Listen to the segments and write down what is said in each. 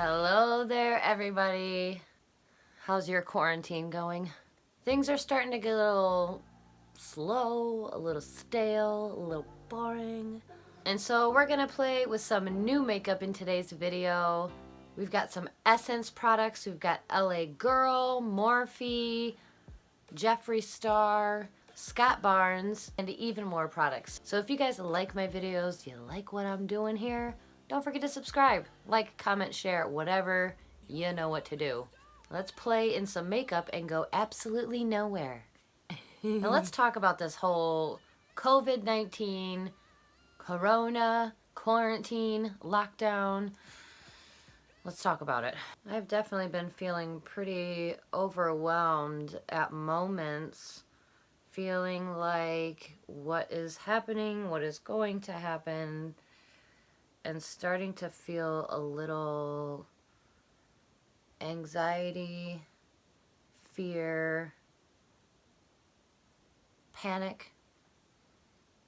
Hello there, everybody. How's your quarantine going? Things are starting to get a little slow, a little stale, a little boring. And so we're gonna play with some new makeup in today's video. We've got some Essence products. We've got LA Girl, Morphe, Jeffree Star, Scott Barnes, and even more products. So if you guys like my videos, you like what I'm doing here, don't forget to subscribe, like, comment, share, whatever, you know what to do. Let's play in some makeup and go absolutely nowhere. Now let's talk about this whole COVID-19, corona, quarantine, lockdown. Let's talk about it. I've definitely been feeling pretty overwhelmed at moments, feeling like what is happening, what is going to happen, and starting to feel a little anxiety, fear, panic,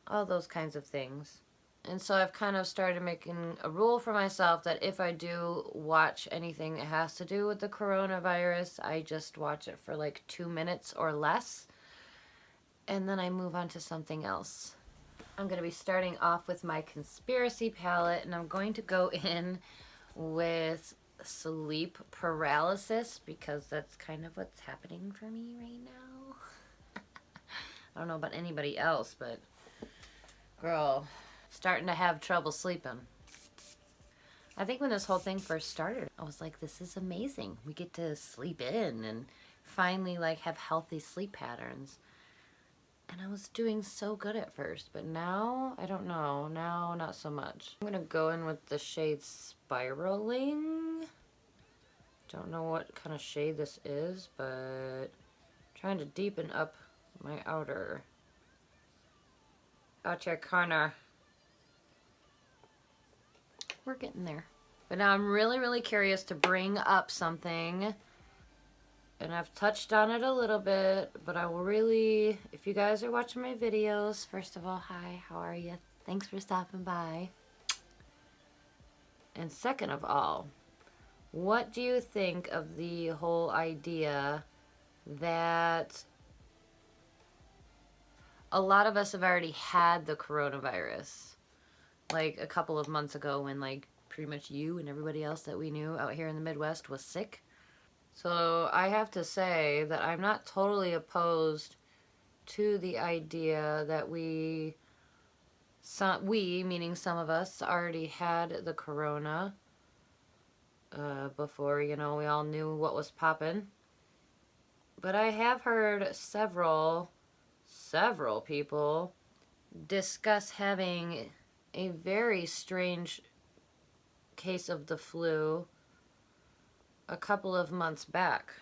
all those kinds of things. And so I've kind of started making a rule for myself that if I do watch anything that has to do with the coronavirus, I just watch it for like 2 minutes or less, and then I move on to something else. I'm going to be starting off with my conspiracy palette, and I'm going to go in with sleep paralysis because that's kind of what's happening for me right now. I don't know about anybody else, but girl, starting to have trouble sleeping. I think when this whole thing first started, I was like, this is amazing. We get to sleep in and finally like have healthy sleep patterns. And I was doing so good at first, but now, I don't know, now not so much. I'm gonna go in with the shade Spiraling. Don't know what kind of shade this is, but trying to deepen up my outer corner. We're getting there. But now I'm really curious to bring up something, and I've touched on it a little bit, but I will really, if you guys are watching my videos, first of all, hi, how are you? Thanks for stopping by. And second of all, what do you think of the whole idea that a lot of us have already had the coronavirus? Like a couple of months ago when like pretty much you and everybody else that we knew out here in the Midwest was sick. So I have to say that I'm not totally opposed to the idea that we meaning some of us, already had the corona before, you know, we all knew what was popping. But I have heard several people discuss having a very strange case of the flu a couple of months back.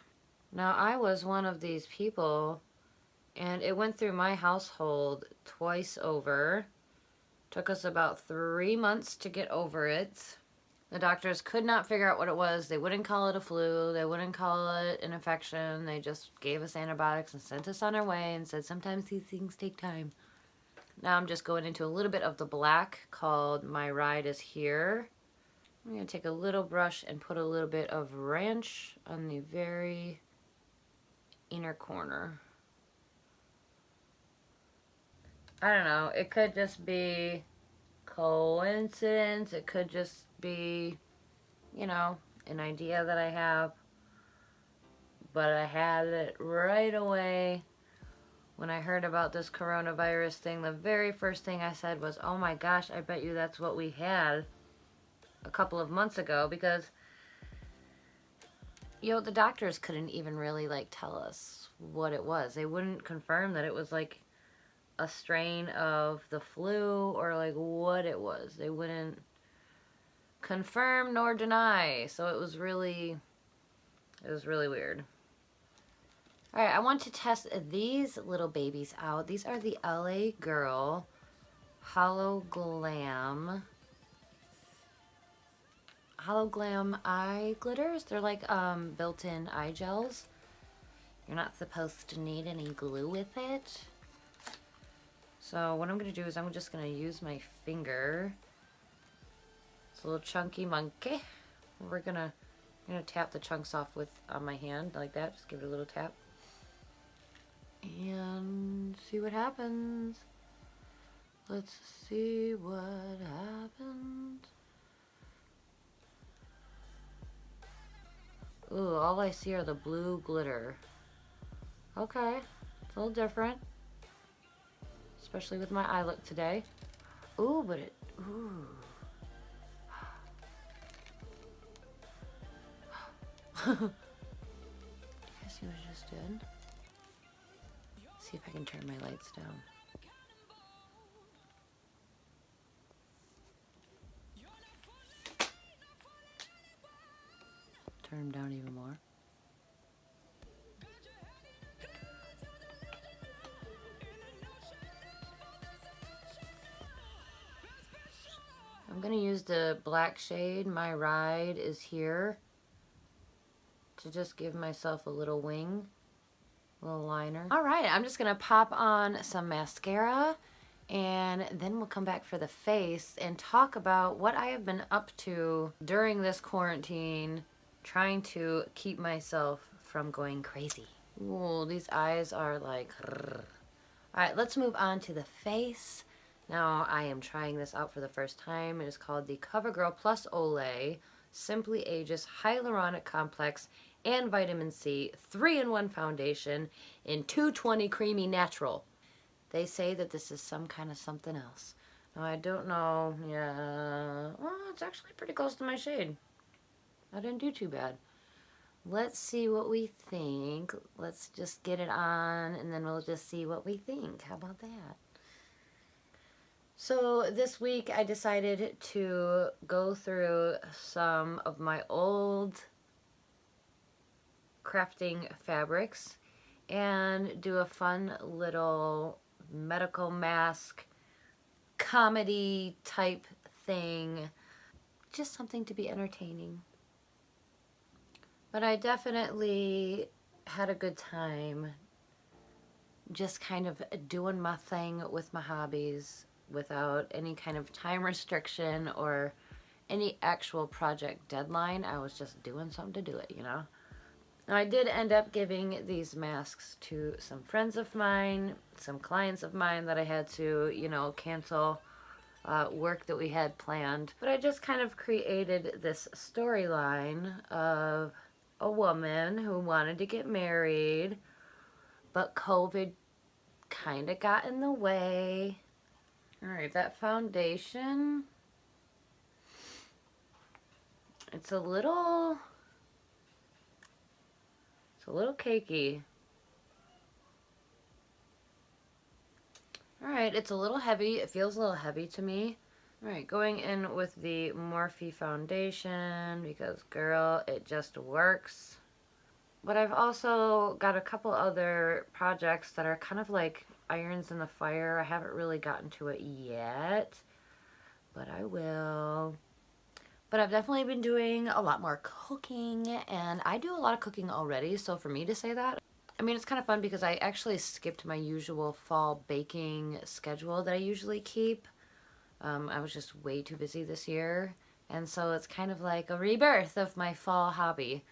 Now, I was one of these people, and it went through my household twice over. Took us about 3 months to get over it. The doctors could not figure out what it was. They wouldn't call it a flu. They wouldn't call it an infection. They just gave us antibiotics and sent us on our way and said sometimes these things take time. Now I'm just going into a little bit of the black called My Ride Is Here. I'm going to take a little brush and put a little bit of ranch on the very inner corner. I don't know, it could just be coincidence, it could just be, you know, an idea that I have, but I had it right away. When I heard about this coronavirus thing, the very first thing I said was, oh my gosh, I bet you that's what we had a couple of months ago, because, you know, the doctors couldn't even really, like, tell us what it was. They wouldn't confirm that it was, like, a strain of the flu or, like, what it was. They wouldn't confirm nor deny, so it was really weird. Alright, I want to test these little babies out. These are the LA Girl Hollow Glam eye glitters. They're like built-in eye gels. You're not supposed to need any glue with it. So what I'm going to do is I'm just going to use my finger. It's a little chunky monkey. We're gonna tap the chunks off with on my hand like that. Just give it a little tap and see what happens. Let's see what happens. Ooh, all I see are the blue glitter. Okay, it's a little different, especially with my eye look today. Ooh, but it, ooh. You guys see what I just did? See if I can turn my lights down. Turn them down even more. I'm gonna use the black shade. My Ride is here to just give myself a little wing, a little liner. All right, I'm just gonna pop on some mascara and then we'll come back for the face and talk about what I have been up to during this quarantine, trying to keep myself from going crazy. Ooh, these eyes are like, all right, let's move on to the face. Now, I am trying this out for the first time. It is called the CoverGirl Plus Olay Simply Ages Hyaluronic Complex and Vitamin C 3-in-1 Foundation in 220 Creamy Natural. They say that this is some kind of something else. Now, I don't know. Yeah, well, it's actually pretty close to my shade. I didn't do too bad. Let's see what we think. Let's just get it on, and then we'll just see what we think. How about that? So this week I decided to go through some of my old crafting fabrics and do a fun little medical mask comedy type thing. Just something to be entertaining. But I definitely had a good time just kind of doing my thing with my hobbies without any kind of time restriction or any actual project deadline. I was just doing something to do it, you know? Now, I did end up giving these masks to some friends of mine, some clients of mine that I had to, you know, cancel work that we had planned. But I just kind of created this storyline of a woman who wanted to get married, but COVID kind of got in the way. All right, that foundation, it's a little cakey. All right, it's a little heavy. It feels a little heavy to me. All right, going in with the Morphe foundation because, girl, it just works. But I've also got a couple other projects that are kind of like irons in the fire. I haven't really gotten to it yet, but I will. But I've definitely been doing a lot more cooking, and I do a lot of cooking already, so for me to say that, I mean, it's kind of fun because I actually skipped my usual fall baking schedule that I usually keep. I was just way too busy this year, and so it's kind of like a rebirth of my fall hobby.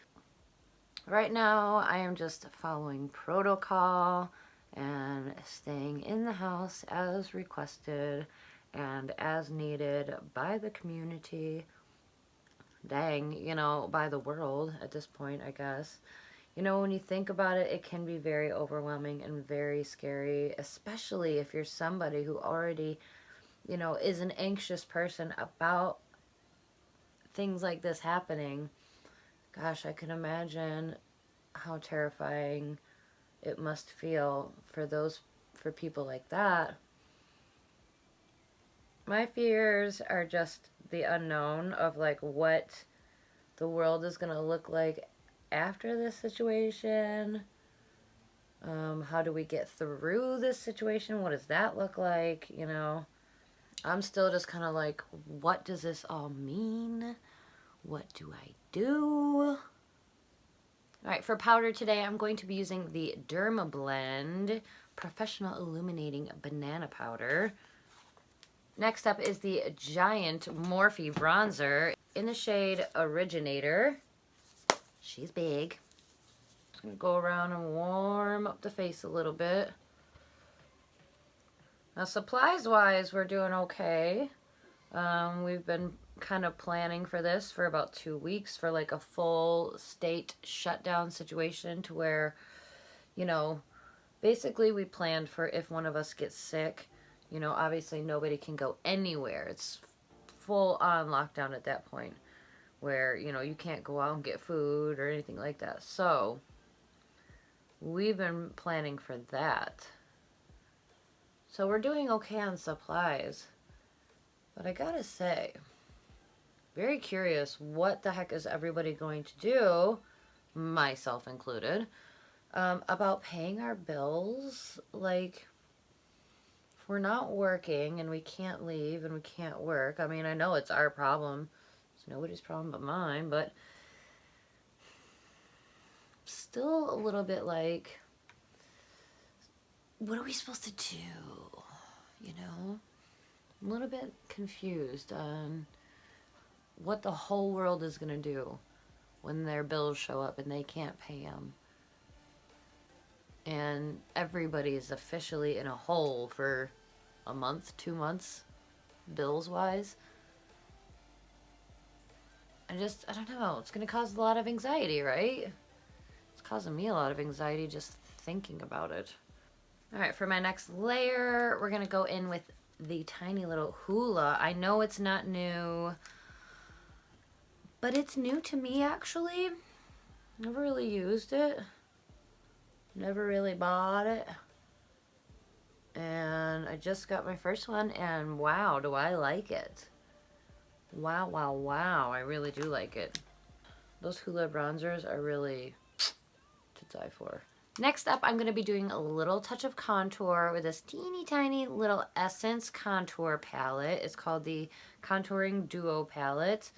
Right now, I am just following protocol and staying in the house as requested and as needed by the community. Dang, you know, by the world at this point, I guess. You know, when you think about it, it can be very overwhelming and very scary, especially if you're somebody who already, you know, is an anxious person about things like this happening. Gosh, I can imagine how terrifying it must feel for people like that. My fears are just the unknown of like what the world is going to look like after this situation. How do we get through this situation? What does that look like? You know, I'm still just kind of like, what does this all mean? What do I do? All right, for powder today, I'm going to be using the Grwm Blend Professional Illuminating Banana Powder. Next up is the Giant Morphe Bronzer. in the shade Originator. She's big. Just gonna go around and warm up the face a little bit. Now supplies wise, we're doing okay. We've been kind of planning for this for about 2 weeks for like a full state shutdown situation to where, you know, basically we planned for if one of us gets sick, you know, obviously nobody can go anywhere. It's full on lockdown at that point where, you know, you can't go out and get food or anything like that. So we've been planning for that. So we're doing okay on supplies. But I gotta say, very curious, what the heck is everybody going to do, myself included, about paying our bills? Like, if we're not working and we can't leave and we can't work, I mean, I know it's our problem. It's nobody's problem but mine, but still a little bit like, what are we supposed to do? You know? I'm a little bit confused on what the whole world is going to do when their bills show up and they can't pay them. And everybody's officially in a hole for a month, 2 months, bills-wise. I don't know. It's going to cause a lot of anxiety, right? It's causing me a lot of anxiety just thinking about it. All right, for my next layer, we're going to go in with the tiny little hula. I know it's not new, but it's new to me actually. Never really used it. Never really bought it. And I just got my first one and wow, do I like it. Wow, wow, wow. I really do like it. Those hula bronzers are really to die for. Next up, I'm going to be doing a little touch of contour with this teeny tiny little Essence contour palette. It's called the Contouring Duo palette.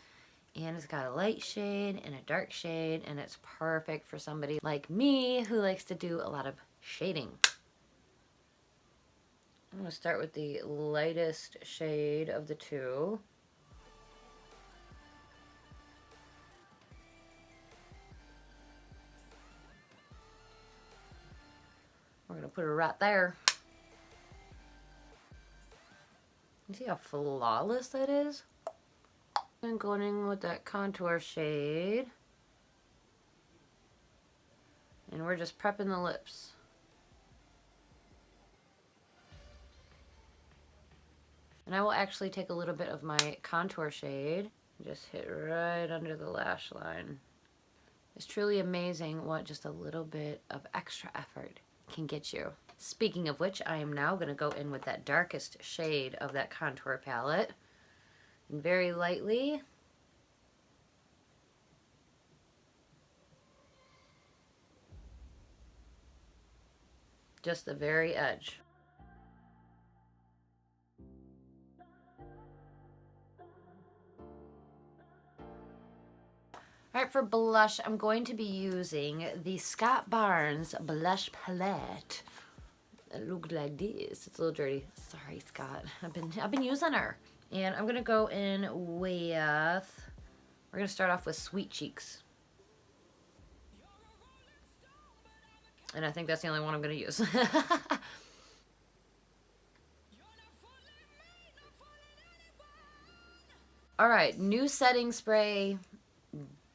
And it's got a light shade and a dark shade, and it's perfect for somebody like me who likes to do a lot of shading. I'm going to start with the lightest shade of the two. We're going to put it right there. You see how flawless that is? And going in with that contour shade. And we're just prepping the lips. And I will actually take a little bit of my contour shade and just hit right under the lash line. It's truly amazing what just a little bit of extra effort can get you. Speaking of which, I am now going to go in with that darkest shade of that contour palette. And very lightly. Just the very edge. Alright, for blush, I'm going to be using the Scott Barnes Blush Palette. It looked like this. It's a little dirty. Sorry, Scott. I've been using her. And I'm gonna go in with, we're gonna start off with Sweet Cheeks. And I think that's the only one I'm gonna use. Alright, new setting spray.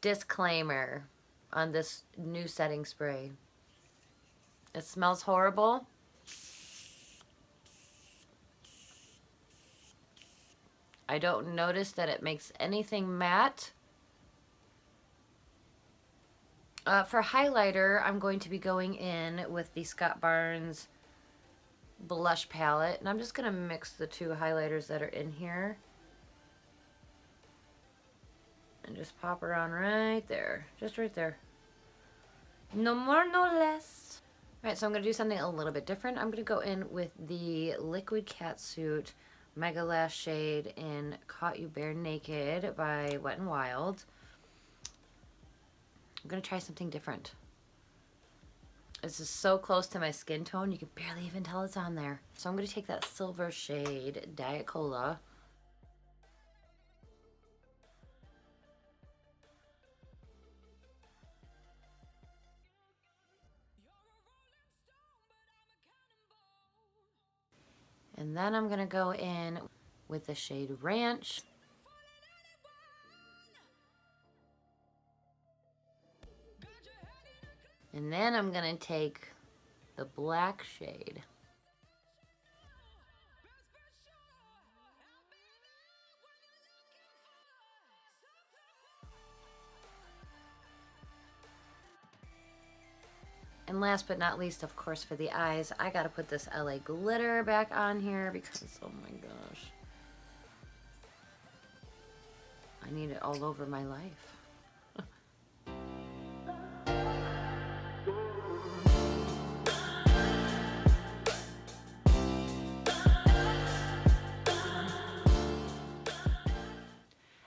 Disclaimer on this new setting spray. It smells horrible. I don't notice that it makes anything matte. For highlighter, I'm going to be going in with the Scott Barnes blush palette. And I'm just going to mix the two highlighters that are in here. And just pop her on right there. Just right there. No more, no less. Alright, so I'm going to do something a little bit different. I'm going to go in with the Liquid Catsuit Mega Lash shade in Caught You Bare Naked by Wet n Wild. I'm going to try something different. This is so close to my skin tone, you can barely even tell it's on there. So I'm going to take that silver shade, Diet Cola. And then I'm going to go in with the shade Ranch. And then I'm going to take the black shade. And last but not least, of course, for the eyes, I gotta put this LA glitter back on here because, oh my gosh, I need it all over my life.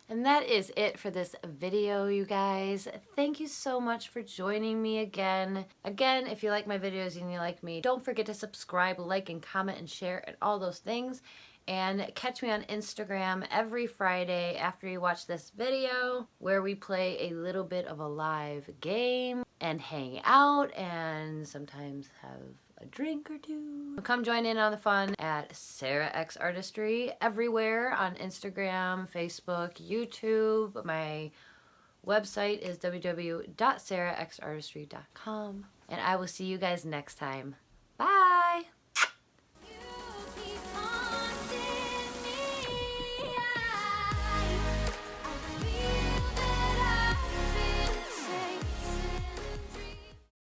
And that is it for this video, you guys. Thank you so much for joining me again. Again, if you like my videos and you like me, don't forget to subscribe, like, and comment, and share, and all those things. And catch me on Instagram every Friday after you watch this video, where we play a little bit of a live game and hang out and sometimes have a drink or two. Come join in on the fun at Sarah X Artistry everywhere on Instagram, Facebook, YouTube. My website is www.sarahxartistry.com. And I will see you guys next time. Bye!